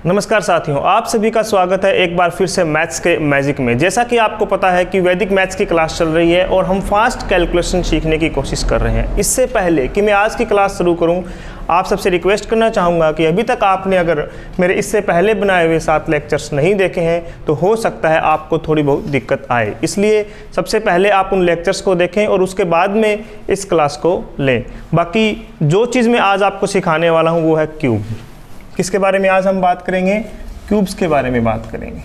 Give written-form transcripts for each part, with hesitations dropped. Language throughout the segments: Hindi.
नमस्कार साथियों, आप सभी का स्वागत है एक बार फिर से मैथ्स के मैजिक में। जैसा कि आपको पता है कि वैदिक मैथ्स की क्लास चल रही है और हम फास्ट कैलकुलेशन सीखने की कोशिश कर रहे हैं। इससे पहले कि मैं आज की क्लास शुरू करूं, आप सबसे रिक्वेस्ट करना चाहूँगा कि अभी तक आपने अगर मेरे इससे पहले बनाए हुए 7 लेक्चर्स नहीं देखे हैं तो हो सकता है आपको थोड़ी बहुत दिक्कत आए। इसलिए सबसे पहले आप उन लेक्चर्स को देखें और उसके बाद में इस क्लास को लें। बाकी जो चीज़ मैं आज आपको सिखाने वाला हूँ वो है क्यूब। किसके बारे में आज हम बात करेंगे? क्यूब्स के बारे में बात करेंगे।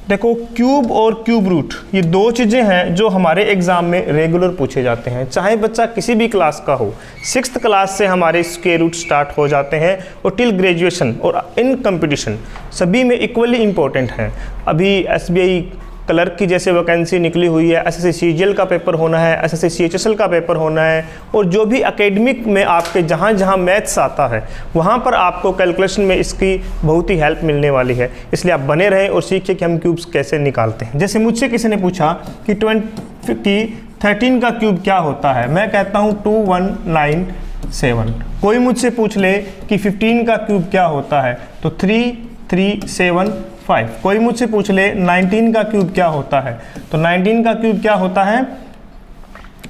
देखो, क्यूब और क्यूब रूट ये दो चीज़ें हैं जो हमारे एग्जाम में रेगुलर पूछे जाते हैं, चाहे बच्चा किसी भी क्लास का हो। 6th क्लास से हमारे स्क्वायर रूट स्टार्ट हो जाते हैं और टिल ग्रेजुएशन और इन कंपटीशन सभी में इक्वली इम्पोर्टेंट हैं। अभी SBI क्लर्क की जैसे वैकेंसी निकली हुई है, SSC CGL का पेपर होना है, SSC CHSL का पेपर होना है, और जो भी एकेडमिक में आपके जहाँ जहाँ मैथ्स आता है वहाँ पर आपको कैलकुलेशन में इसकी बहुत ही हेल्प मिलने वाली है। इसलिए आप बने रहें और सीखिए कि हम क्यूब्स कैसे निकालते हैं। जैसे मुझसे किसी ने पूछा कि 13 का क्यूब क्या होता है, मैं कहता हूँ 2197। कोई मुझसे पूछ ले कि 15 का क्यूब क्या होता है तो 3375। कोई मुझसे पूछ ले 19 का क्यूब क्या होता है तो 19 का क्यूब क्या होता है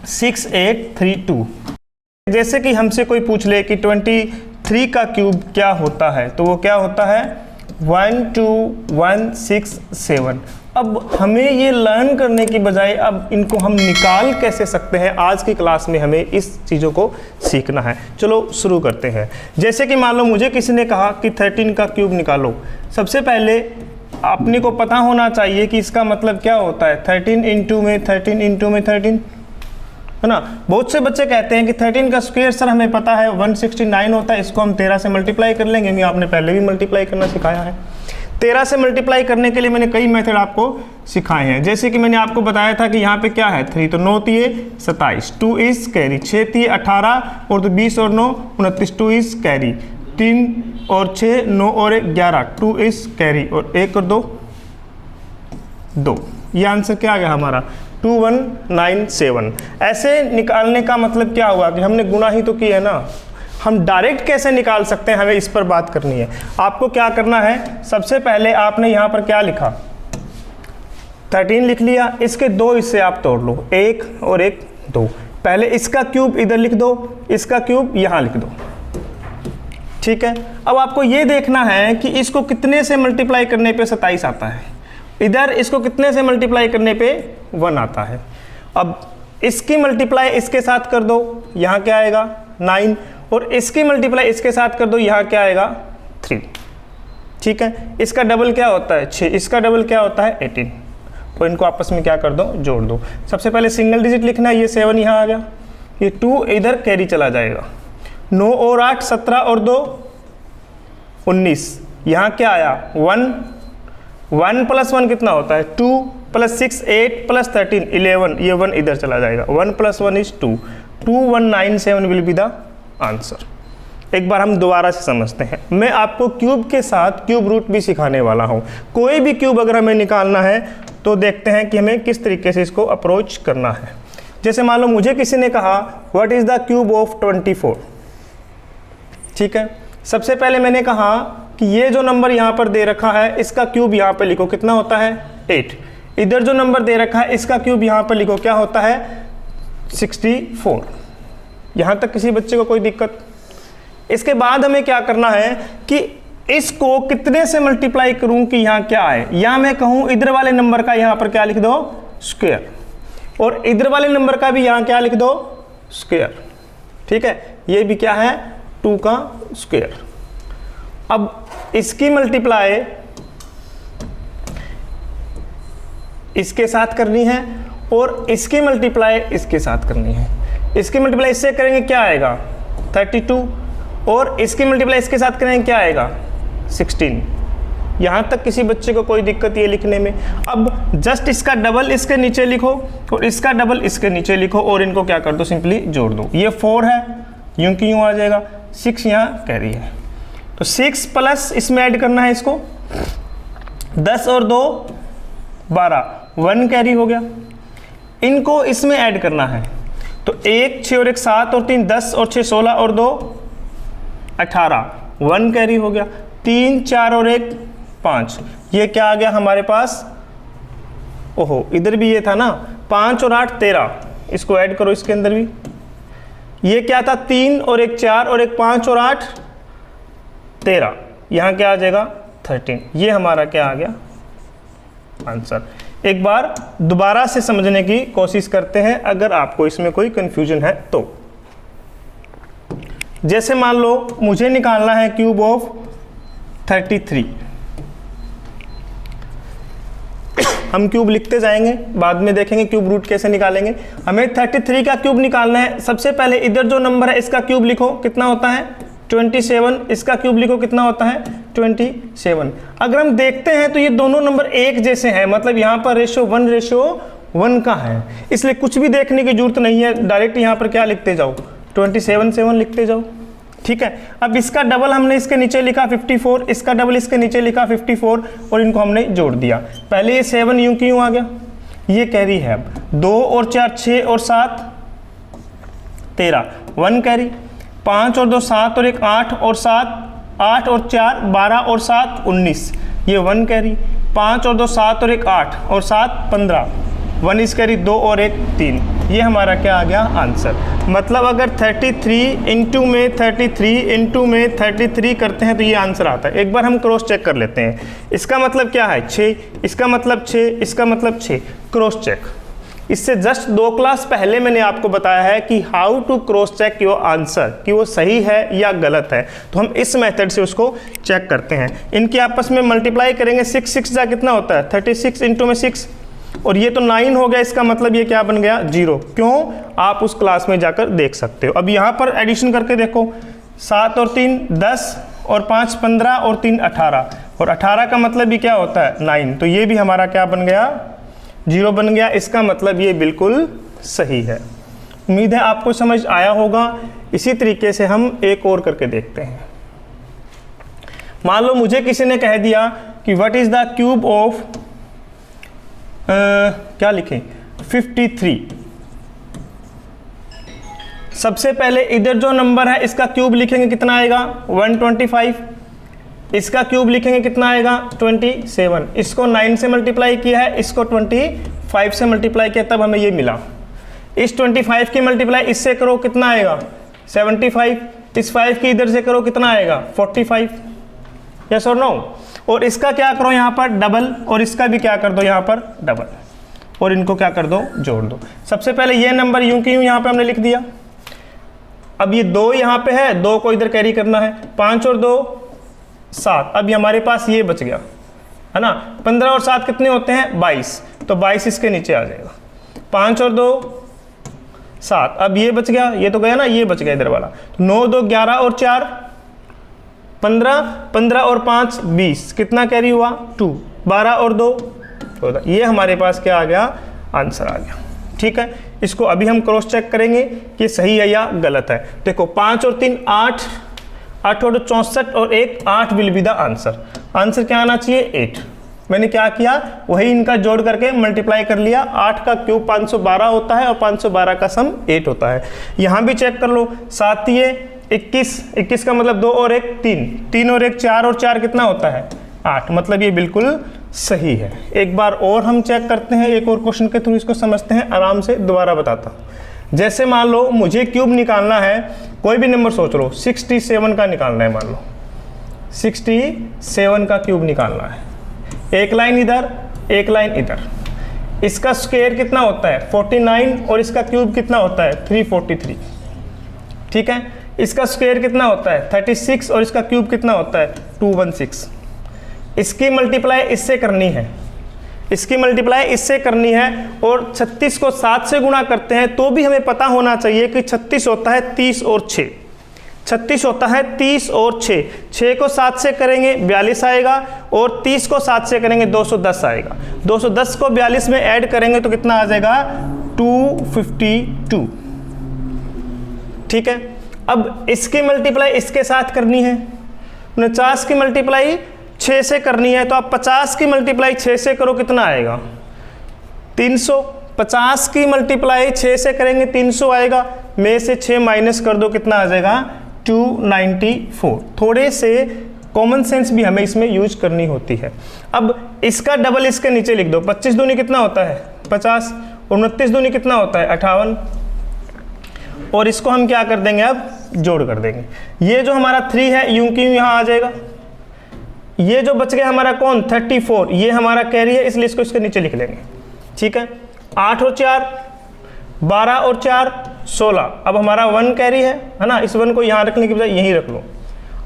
6832। जैसे कि हमसे कोई पूछ ले कि 23 का क्यूब क्या होता है तो वो क्या होता है 12167। अब हमें ये लर्न करने की बजाय अब इनको हम निकाल कैसे सकते हैं, आज की क्लास में हमें इस चीज़ों को सीखना है। चलो शुरू करते हैं। जैसे कि मान लो मुझे किसी ने कहा कि 13 का क्यूब निकालो। सबसे पहले अपने को पता होना चाहिए कि इसका मतलब क्या होता है। 13 इंटू में 13 है ना। बहुत से बच्चे कहते हैं कि 13 का स्क्वायर सर हमें पता है 169 होता है, इसको हम 13 से मल्टीप्लाई कर लेंगे, क्योंकि आपने पहले भी मल्टीप्लाई करना सिखाया है। 13 से मल्टीप्लाई करने के लिए मैंने कई मेथड आपको सिखाए हैं। जैसे कि मैंने आपको बताया था कि यहाँ पे क्या है 3, तो 9 तिये 27, 2 इज कैरी, 6 तिये 18 और तो 20 और 9 29, 2 इज कैरी, 3 और 6 9 और 1 11, 2 इज कैरी, और 1 और 2। ये आंसर क्या आ गया हमारा 2197। ऐसे निकालने का मतलब क्या हुआ कि हमने गुणा ही तो किया है ना। हम डायरेक्ट कैसे निकाल सकते हैं, हमें इस पर बात करनी है। आपको क्या करना है, सबसे पहले आपने यहाँ पर क्या लिखा 13 लिख लिया, इसके 2 हिस्से आप तोड़ लो, 1 और 1 2। पहले इसका क्यूब इधर लिख दो, इसका क्यूब यहाँ लिख दो, ठीक है। अब आपको ये देखना है कि इसको कितने से मल्टीप्लाई करने पे 27 आता है, इधर इसको कितने से मल्टीप्लाई करने पे 1 आता है। अब इसकी मल्टीप्लाई इसके साथ कर दो, यहाँ क्या आएगा 9, और इसकी मल्टीप्लाई इसके साथ कर दो, यहाँ क्या आएगा 3, ठीक है। इसका डबल क्या होता है 6, इसका डबल क्या होता है 18। तो इनको आपस में क्या कर दो, जोड़ दो। सबसे पहले सिंगल डिजिट लिखना है, ये 7 यहाँ आ गया, ये 2 इधर कैरी चला जाएगा, 9 और 8 17 और 2 19, यहाँ क्या आया 1 प्लस 1 कितना होता है 2 प्लस 6 8 प्लस 13 11, ये 1 इधर चला जाएगा, 1 plus 1 is 2, 2197 will be the answer. एक बार हम दोबारा से समझते हैं। मैं आपको क्यूब के साथ क्यूब रूट भी सिखाने वाला हूं। कोई भी क्यूब अगर हमें निकालना है तो देखते हैं कि हमें किस तरीके से इसको अप्रोच करना है। जैसे मान लो मुझे किसी ने कहा what is the cube of 24, ठीक है। सबसे पहले मैंने कहा कि ये जो नंबर यहाँ पर दे रखा है इसका क्यूब यहाँ पर लिखो, कितना होता है 8। इधर जो नंबर दे रखा है इसका क्यूब यहाँ पर लिखो, क्या होता है 64। यहाँ तक किसी बच्चे को कोई दिक्कत? इसके बाद हमें क्या करना है कि इसको कितने से मल्टीप्लाई करूं कि यहाँ क्या आए, या मैं कहूँ इधर वाले नंबर का यहाँ पर क्या लिख दो स्क्वायर, और इधर वाले नंबर का भी यहाँ क्या लिख दो स्क्वायर, ठीक है। ये भी क्या है 2 का स्क्वायर। अब इसकी मल्टीप्लाई इसके साथ करनी है और इसकी मल्टीप्लाई इसके साथ करनी है। इसकी मल्टीप्लाई इससे करेंगे क्या आएगा 32, और इसकी मल्टीप्लाई इसके साथ करेंगे क्या आएगा 16। यहाँ तक किसी बच्चे को कोई दिक्कत ये लिखने में? अब जस्ट इसका डबल इसके नीचे लिखो और इसका डबल इसके नीचे लिखो और इनको क्या कर दो सिंपली जोड़ दो। ये 4 है, यूं की यूं आ जाएगा, 6 यहाँ कैरी है, तो 6 प्लस इसमें ऐड करना है इसको, 10 और 2 12, 1 कैरी हो गया। इनको इसमें ऐड करना है तो 1 6 और 1 7 और 3 10 और 6 16 और 2 18, 1 कैरी हो गया। 3 4 और 1 5, ये क्या आ गया हमारे पास, ओहो इधर भी ये था ना 5 और 8 13, इसको ऐड करो इसके अंदर भी, ये क्या था 3 और 1 4 और 1 5 और 8 13, यहाँ क्या आ जाएगा 13, ये हमारा क्या आ गया आंसर। एक बार दोबारा से समझने की कोशिश करते हैं अगर आपको इसमें कोई कंफ्यूजन है तो। जैसे मान लो मुझे निकालना है क्यूब ऑफ 33, हम क्यूब लिखते जाएंगे, बाद में देखेंगे क्यूब रूट कैसे निकालेंगे। हमें 33 का क्यूब निकालना है। सबसे पहले इधर जो नंबर है इसका क्यूब लिखो, कितना होता है 27, इसका क्यूब लिखो कितना होता है 27। अगर हम देखते हैं तो ये दोनों नंबर एक जैसे हैं, मतलब यहाँ पर रेशो 1:1 का है, इसलिए कुछ भी देखने की जरूरत नहीं है, डायरेक्ट यहाँ पर क्या लिखते जाओ 27 लिखते जाओ। ठीक है, अब इसका डबल हमने इसके नीचे लिखा 54, इसका डबल इसके नीचे लिखा 54 और इनको हमने जोड़ दिया। पहले ये 7 यूं की यूं आ गया, ये कैरी है। अब 2 और 4 6 और 7 13, 1 कैरी, 5 और 2 7 और 1 8 और 7 8 और 4 12 और 7 19, ये 1 कैरी, 5 और 2 7 और 1 8 और 7 15, 1 इस कैरी, 2 और 1 3, ये हमारा क्या आ गया आंसर। मतलब अगर 33 इंटू में 33 इंटू में 33 करते हैं तो ये आंसर आता है। एक बार हम क्रॉस चेक कर लेते हैं, इसका मतलब क्या है 6, इसका मतलब 6, इसका मतलब 6, क्रॉस चेक। इससे जस्ट 2 क्लास पहले मैंने आपको बताया है कि how to cross check your answer, कि वो सही है या गलत है। तो हम इस मेथड से उसको चेक करते हैं। इनकी आपस में मल्टीप्लाई करेंगे, 6 6 जा कितना होता है 36 इंटू में 6, और ये तो 9 हो गया, इसका मतलब ये क्या बन गया 0। क्यों, आप उस क्लास में जाकर देख सकते हो। अब यहाँ पर एडिशन करके देखो, 7 और 3 10 और 5 15 और 3 18, और 18 का मतलब भी क्या होता है 9, तो ये भी हमारा क्या बन गया 0 बन गया। इसका मतलब ये बिल्कुल सही है। उम्मीद है आपको समझ आया होगा। इसी तरीके से हम एक और करके देखते हैं। मान लो मुझे किसी ने कह दिया कि what is the cube of क्या लिखें 53। सबसे पहले इधर जो नंबर है इसका क्यूब लिखेंगे कितना आएगा 125, इसका क्यूब लिखेंगे कितना आएगा 27, इसको 9 से मल्टीप्लाई किया है, इसको 25 से मल्टीप्लाई किया, तब हमें ये मिला। इस 25 की मल्टीप्लाई इससे करो कितना आएगा 75, इस 5 की इधर से करो कितना आएगा 45, यस और नो। और इसका क्या करो यहाँ पर डबल, और इसका भी क्या कर दो यहाँ पर डबल, और इनको क्या कर दो जोड़ दो। सबसे पहले ये नंबर यूं की यूं यहाँ पे हमने लिख दिया। अब ये 2 यहाँ पे है, 2 को इधर कैरी करना है, 5 और 2 7, अब हमारे पास ये बच गया है ना। 15 और 7 कितने होते हैं 22, तो 22 इसके नीचे आ जाएगा। 5 और 2 7, अब ये बच गया, ये तो गया ना, ये बच गया इधर वाला। 9 2 11 और 4 15, 15 और 5 20, कितना कैरी हुआ 2, 12 और 2 14, ये हमारे पास क्या आ गया आंसर आ गया। ठीक है, इसको अभी हम क्रॉस चेक करेंगे कि सही है या गलत है। देखो 5 और 3 8, 8 और 64 और 1 8 will be the answer. Answer क्या आना चाहिए 8। मैंने क्या किया, वही इनका जोड़ करके मल्टीप्लाई कर लिया। 8 का क्यूब 512 होता है और 512 का सम 8 होता है। यहाँ भी चेक कर लो, 7 21, 21 का मतलब 2 और 1 3, 3 और 1 4 और 4 कितना होता है 8, मतलब ये बिल्कुल सही है। एक बार और हम चेक करते हैं, एक और क्वेश्चन के थ्रू इसको समझते हैं, आराम से दोबारा बताता हूँ। जैसे मान लो मुझे क्यूब निकालना है, कोई भी नंबर सोच लो, 67 का निकालना है। मान लो 67 का क्यूब निकालना है, एक लाइन इधर एक लाइन इधर। इसका स्क्वायर कितना होता है 49 और इसका क्यूब कितना होता है 343। ठीक है, इसका स्क्वायर कितना होता है 36 और इसका क्यूब कितना होता है 216। इसकी मल्टीप्लाई इससे करनी है, इसकी मल्टीप्लाई इससे करनी है, और 36 को 7 से गुणा करते हैं तो भी हमें पता होना चाहिए कि 36 होता है 30 और 6, 36 होता है 30 और 6, 6 को 7 से करेंगे 42 आएगा, और 30 को 7 से करेंगे 210 आएगा। 210 को 42 में ऐड करेंगे तो कितना आ जाएगा 252। ठीक है, अब इसकी मल्टीप्लाई इसके साथ करनी है, 49 की मल्टीप्लाई 6 से करनी है, तो आप 50 की मल्टीप्लाई 6 से करो कितना आएगा 300। 50 की मल्टीप्लाई 6 से करेंगे 300 आएगा, में से 6 माइनस कर दो कितना आ जाएगा 294। थोड़े से कॉमन सेंस भी हमें इसमें यूज करनी होती है। अब इसका डबल इसके नीचे लिख दो, 25 दूनी कितना होता है 50, 29 दूनी कितना होता है 58, और इसको हम क्या कर देंगे अब जोड़ कर देंगे। ये जो हमारा 3 है यूं की यूं यहाँ आ जाएगा, ये जो बच गया हमारा कौन 34, ये हमारा कैरी है इसलिए इसको इसके नीचे लिख लेंगे, ठीक है। 8 और 4 12 और 4 16, अब हमारा 1 कैरी है ना, इस 1 को यहाँ रखने की बजाय यहीं रख लो।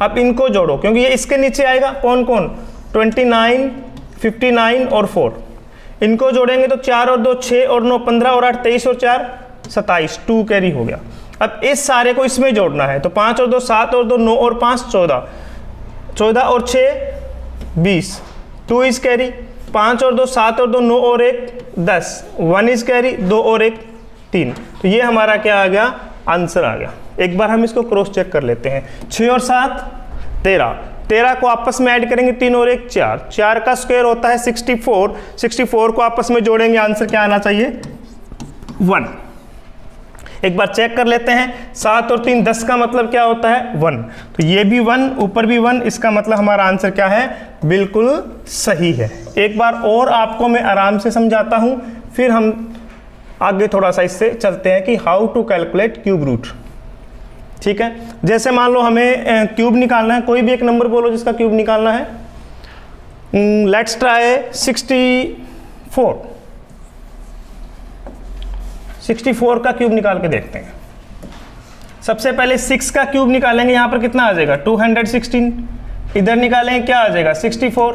अब इनको जोड़ो क्योंकि ये इसके नीचे आएगा, कौन कौन 29 59 और 4, इनको जोड़ेंगे तो 4 और 2 6 और 9 15 और 8 23 और 4 27, 2 कैरी हो गया। अब इस सारे को इसमें जोड़ना है तो 5 और 2 7 और 2 9 और 5 14, 14 और 6 20, 2 इज कैरी, 5 और 2 7 और 2 9 और 1 10, 1 इज कैरी, 2 और 1 3। तो ये हमारा क्या आ गया आंसर आ गया। एक बार हम इसको क्रॉस चेक कर लेते हैं, 6 और 7 13, 13 को आपस में ऐड करेंगे 3 और 1 4, 4 का स्क्वायर होता है 64, 64 को आपस में जोड़ेंगे आंसर क्या आना चाहिए 1। एक बार चेक कर लेते हैं, 7 और 3 10 का मतलब क्या होता है 1, तो ये भी 1 ऊपर भी 1, इसका मतलब हमारा आंसर क्या है बिल्कुल सही है। एक बार और आपको मैं आराम से समझाता हूं, फिर हम आगे थोड़ा सा इससे चलते हैं कि how to calculate cube root, ठीक है। जैसे मान लो हमें क्यूब निकालना है, कोई भी एक नंबर बोलो जिसका क्यूब निकालना है। लेट्स ट्राई 64 का क्यूब निकाल के देखते हैं। सबसे पहले 6 का क्यूब निकालेंगे, यहाँ पर कितना आ जाएगा 216, इधर निकालेंगे क्या आ जाएगा 64,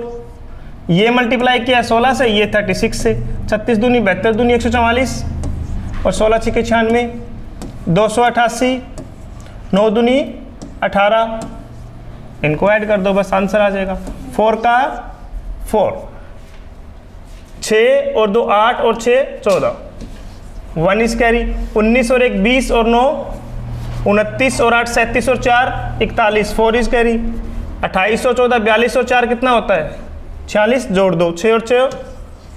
ये मल्टीप्लाई किया 16 से, ये 36 से, 36 दूनी 72 दूनी 144 और 16 छिके 96, 288, 9 दूनी 18, इनको ऐड कर दो बस आंसर आ जाएगा। 4 का 4, 6 और 2 8 और 6 14, 1 इज कैरी, 19 और 1 20 और 9 29 और 8 37 और 4 41, 4 इज कैरी, 28 और 14 42 और 4 कितना होता है 46, जोड़ दो 6 और 6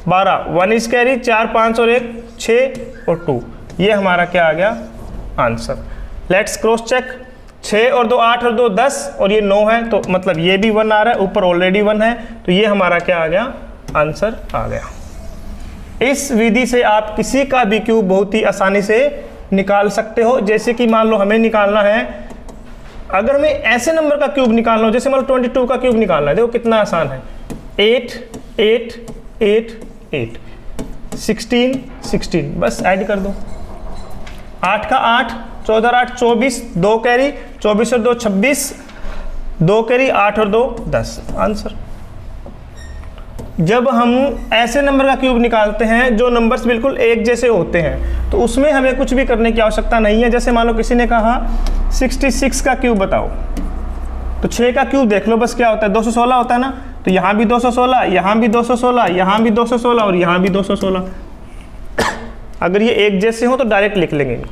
12, 1 इज कैरी, 4 5 और 1 6 और 2, ये हमारा क्या आ गया आंसर। लेट्स क्रॉस चेक, 6 और 2 8 और 2 10 और ये 9 है, तो मतलब ये भी 1 आ रहा है, ऊपर ऑलरेडी 1 है, तो ये हमारा क्या आ गया आंसर आ गया। इस विधि से आप किसी का भी क्यूब बहुत ही आसानी से निकाल सकते हो। जैसे कि मान लो हमें निकालना है, अगर मैं ऐसे नंबर का क्यूब निकालना हो, जैसे मान लो 22 का क्यूब निकालना है, देखो कितना आसान है, 8 8 8 8 16 16, बस ऐड कर दो, 8 का 8 14 और 8 24, 2 कैरी, 24 और 2 26, 2 कैरी, 8 और 2 10, आंसर। जब हम ऐसे नंबर का क्यूब निकालते हैं जो नंबर्स बिल्कुल एक जैसे होते हैं, तो उसमें हमें कुछ भी करने की आवश्यकता नहीं है। जैसे मान लो किसी ने कहा 66 का क्यूब बताओ, तो 6 का क्यूब देख लो बस क्या होता है 216 होता है ना, तो यहाँ भी 216, यहाँ भी 216, यहाँ भी 216 और यहाँ भी 216। अगर ये एक जैसे हो तो डायरेक्ट लिख लेंगे।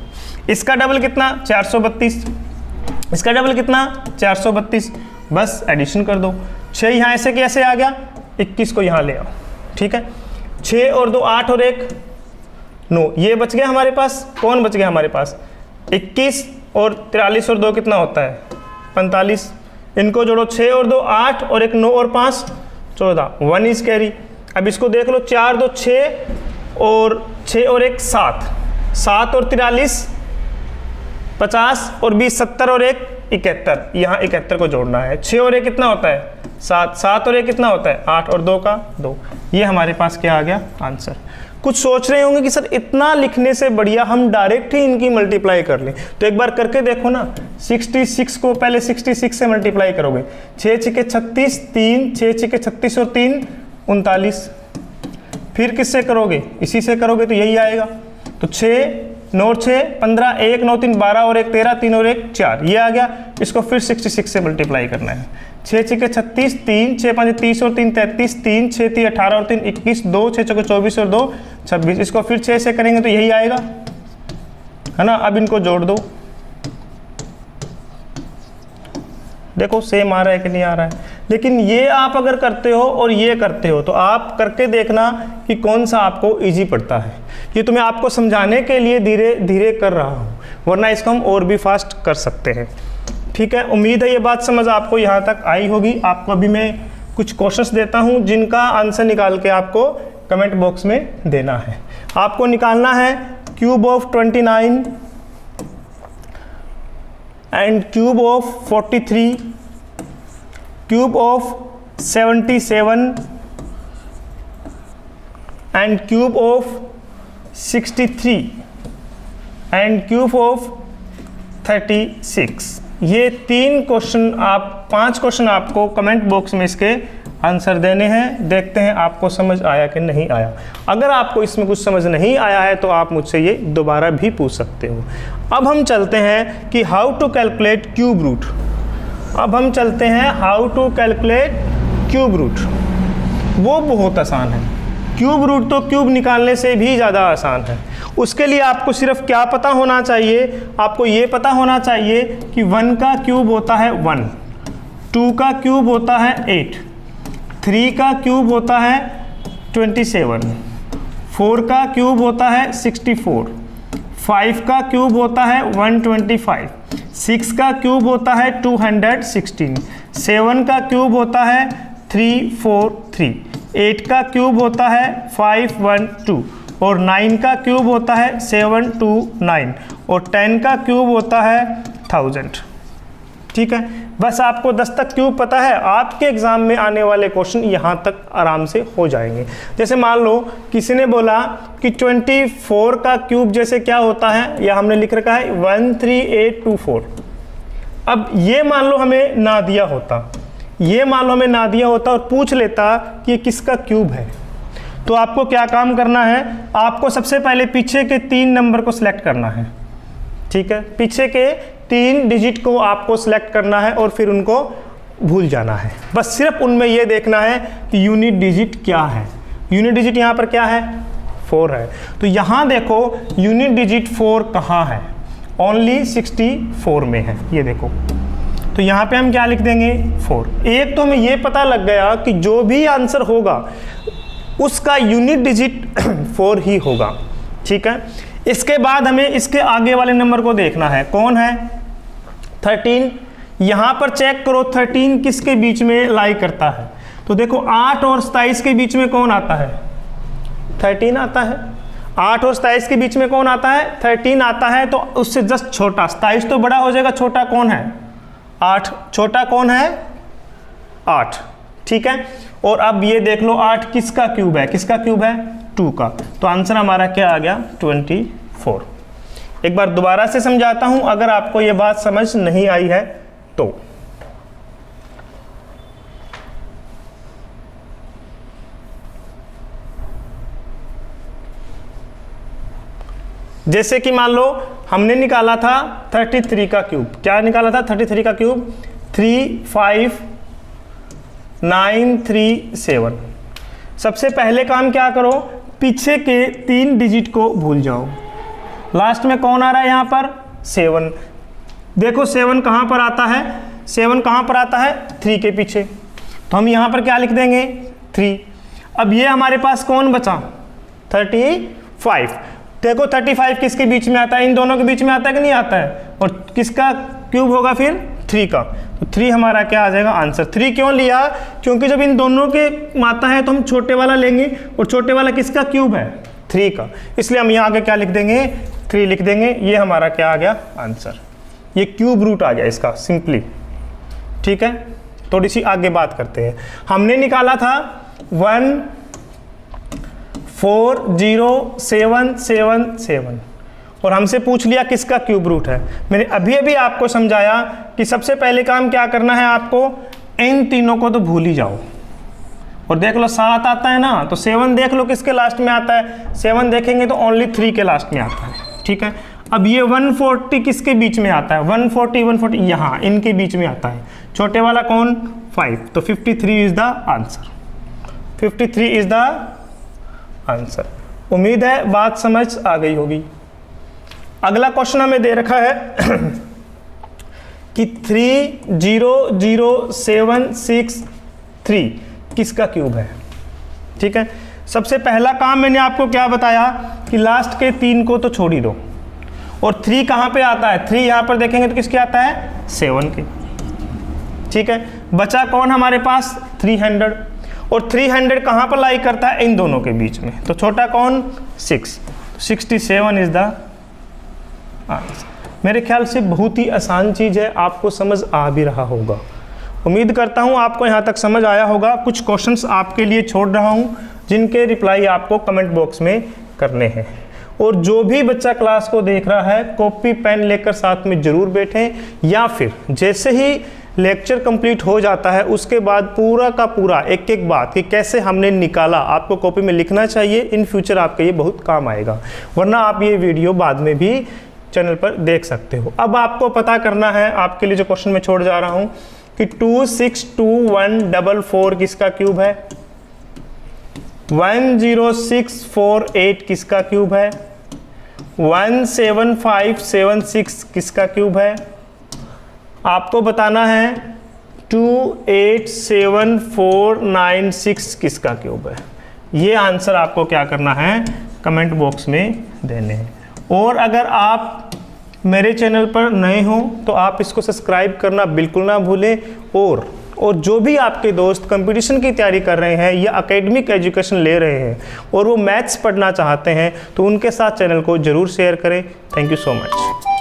इसका डबल कितना 432, इसका डबल कितना 432, बस एडिशन कर दो। 6 यहाँ ऐसे कैसे आ गया, 21 को यहाँ ले आओ, ठीक है। 6 और 2 8 और 1 9, ये बच गया हमारे पास, कौन बच गया हमारे पास 21 और 43 और 2 कितना होता है 45, इनको जोड़ो 6 और 2 8 और 1 9 और 5 14, 1 इज कैरी। अब इसको देख लो 4 2 6 और 6 और 1 7, 7 और 43 50 और 20 70 और 1 71, यहाँ 71 को जोड़ना है। 6 और 1 कितना होता है 7, 7 और 1 कितना होता है 8 और 2 का 2, ये हमारे पास क्या आ गया आंसर। कुछ सोच रहे होंगे कि सर इतना लिखने से बढ़िया हम डायरेक्ट ही इनकी मल्टीप्लाई कर लें, तो एक बार करके देखो ना। 66 को पहले 66 से मल्टीप्लाई करोगे, 6 छिके 36 3, 6 छिके 36 और 3 39, फिर किससे करोगे इसी से करोगे तो यही आएगा। तो 6 9 और 6 15, 1 9 3 12 और 1 13, 3 और 1 4, ये आ गया। इसको फिर 66 से मल्टीप्लाई करना है, 6 छिके 36 3, 6 5 30 और 3 33, 3 6 3 18 और 3 21, 2 6 चौके 24 और 2 26, इसको फिर 6 से करेंगे तो यही आएगा, है ना। अब इनको जोड़ दो, देखो सेम आ रहा है कि नहीं आ रहा है। लेकिन ये आप अगर करते हो और ये करते हो तो आप करके देखना कि कौन सा आपको इजी पड़ता है। ये तो मैं आपको समझाने के लिए धीरे धीरे कर रहा हूँ, वरना इसको हम और भी फास्ट कर सकते हैं। ठीक है, उम्मीद है ये बात समझ आपको यहाँ तक आई होगी। आपको अभी मैं कुछ क्वेश्चंस देता हूँ जिनका आंसर निकाल के आपको कमेंट बॉक्स में देना है। आपको निकालना है cube of 29 and cube of 43, cube of 77 and cube of 63 and cube of 36। ये 5 क्वेश्चन आपको कमेंट बॉक्स में इसके आंसर देने हैं। देखते हैं आपको समझ आया कि नहीं आया। अगर आपको इसमें कुछ समझ नहीं आया है तो आप मुझसे ये दोबारा भी पूछ सकते हो। अब हम चलते हैं कि how to calculate cube root. Cube root वो बहुत आसान है। क्यूब रूट तो क्यूब निकालने से भी ज़्यादा आसान है। उसके लिए आपको सिर्फ क्या पता होना चाहिए, आपको ये पता होना चाहिए कि 1 का क्यूब होता है 1, 2 का क्यूब होता है 8, 3 का क्यूब होता है 27, 4 का क्यूब होता है 64, 5 का क्यूब होता है 125, 6 का क्यूब होता है 216, 7 का क्यूब होता है 343, 8 का क्यूब होता है 512 और 9 का क्यूब होता है 729 और 10 का क्यूब होता है 1000। ठीक है, बस आपको 10 तक क्यूब पता है, आपके एग्जाम में आने वाले क्वेश्चन यहाँ तक आराम से हो जाएंगे। जैसे मान लो किसी ने बोला कि 24 का क्यूब जैसे क्या होता है, या हमने लिख रखा है 13824। अब ये मान लो हमें ना दिया होता, और पूछ लेता कि ये किसका क्यूब है, तो आपको क्या काम करना है, आपको सबसे पहले पीछे के 3 नंबर को सिलेक्ट करना है। ठीक है, पीछे के 3 डिजिट को आपको सिलेक्ट करना है और फिर उनको भूल जाना है। बस सिर्फ उनमें ये देखना है कि यूनिट डिजिट क्या है। यूनिट डिजिट यहाँ पर क्या है, 4 है। तो यहाँ देखो यूनिट डिजिट 4 कहाँ है, ओनली 64 में है। ये देखो, तो यहाँ पे हम क्या लिख देंगे, 4। एक तो हमें ये पता लग गया कि जो भी आंसर होगा उसका यूनिट डिजिट 4 ही होगा। ठीक है, इसके बाद हमें इसके आगे वाले नंबर को देखना है, कौन है 13। यहाँ पर चेक करो 13 किसके बीच में लाई करता है, तो देखो 8 और 27 के बीच में कौन आता है, 13 आता है। 8 और 27 के बीच में कौन आता है, 13 आता है। तो उससे जस्ट छोटा 27 तो बड़ा हो जाएगा, छोटा कौन है 8, छोटा कौन है 8। ठीक है, और अब ये देख लो 8 किसका क्यूब है, 2 का। तो आंसर हमारा क्या आ गया, 24। एक बार दोबारा से समझाता हूं अगर आपको ये बात समझ नहीं आई है तो। जैसे कि मान लो हमने निकाला था 33 का क्यूब। क्या निकाला था 33 का क्यूब, 35937। सबसे पहले काम क्या करो, पीछे के 3 डिजिट को भूल जाओ। लास्ट में कौन आ रहा है यहाँ पर, 7। देखो 7 कहाँ पर आता है, 7 कहाँ पर आता है 3 के पीछे। तो हम यहाँ पर क्या लिख देंगे 3। अब ये हमारे पास कौन बचा 35। देखो 35 किसके बीच में आता है, इन दोनों के बीच में आता है कि नहीं आता है, और किसका क्यूब होगा फिर 3 का। तो 3 हमारा क्या आ जाएगा आंसर। 3 क्यों लिया, क्योंकि जब इन दोनों के माता है तो हम छोटे वाला लेंगे, और छोटे वाला किसका क्यूब है 3 का, इसलिए हम यहाँ आगे क्या लिख देंगे 3 लिख देंगे। ये हमारा क्या आ गया आंसर, ये क्यूब रूट आ गया इसका सिंपली। ठीक है, थोड़ी सी आगे बात करते हैं। हमने निकाला था 14077 और हमसे पूछ लिया किसका क्यूब रूट है। मैंने अभी अभी आपको समझाया कि सबसे पहले काम क्या करना है, आपको इन तीनों को तो भूल ही जाओ। और देख लो 7 आता है ना, तो 7 देख लो किसके लास्ट में आता है, 7 देखेंगे तो ओनली 3 के लास्ट में आता है। ठीक है, अब ये 140 किसके बीच में आता है, 140 यहाँ इनके बीच में आता है। छोटे वाला कौन 5, तो 53 is the answer. 53 is the answer. उम्मीद है बात समझ आ गई होगी। अगला क्वेश्चन हमें दे रखा है कि 300763 किसका क्यूब है। ठीक है, सबसे पहला काम मैंने आपको क्या बताया कि लास्ट के 3 को तो छोड़ ही दो, और 3 कहाँ पे आता है, 3 यहाँ पर देखेंगे तो किसके आता है 7 के। ठीक है, बचा कौन हमारे पास 300, और 300 कहाँ पर लाई करता है, इन दोनों के बीच में, तो छोटा कौन 6, 67 इज द आंसर। मेरे ख्याल से बहुत ही आसान चीज़ है, आपको समझ आ भी रहा होगा। उम्मीद करता हूँ आपको यहाँ तक समझ आया होगा। कुछ क्वेश्चंस आपके लिए छोड़ रहा हूँ जिनके रिप्लाई आपको कमेंट बॉक्स में करने हैं। और जो भी बच्चा क्लास को देख रहा है कॉपी पेन लेकर साथ में ज़रूर बैठें, या फिर जैसे ही लेक्चर कंप्लीट हो जाता है उसके बाद पूरा का पूरा एक एक बात कि कैसे हमने निकाला आपको कॉपी में लिखना चाहिए। इन फ्यूचर आपके ये बहुत काम आएगा, वरना आप ये वीडियो बाद में भी चैनल पर देख सकते हो। अब आपको पता करना है, आपके लिए जो क्वेश्चन मैं छोड़ जा रहा हूँ कि 262144 किसका क्यूब है, 10648 किसका क्यूब है, 17576 किसका क्यूब है। आपको बताना है 287496 किसका क्यूब है। ये आंसर आपको क्या करना है, कमेंट बॉक्स में देने हैं। और अगर आप मेरे चैनल पर नए हो तो आप इसको सब्सक्राइब करना बिल्कुल ना भूलें। और जो भी आपके दोस्त कंपटीशन की तैयारी कर रहे हैं या एकेडमिक एजुकेशन ले रहे हैं और वो मैथ्स पढ़ना चाहते हैं तो उनके साथ चैनल को ज़रूर शेयर करें। Thank you so much.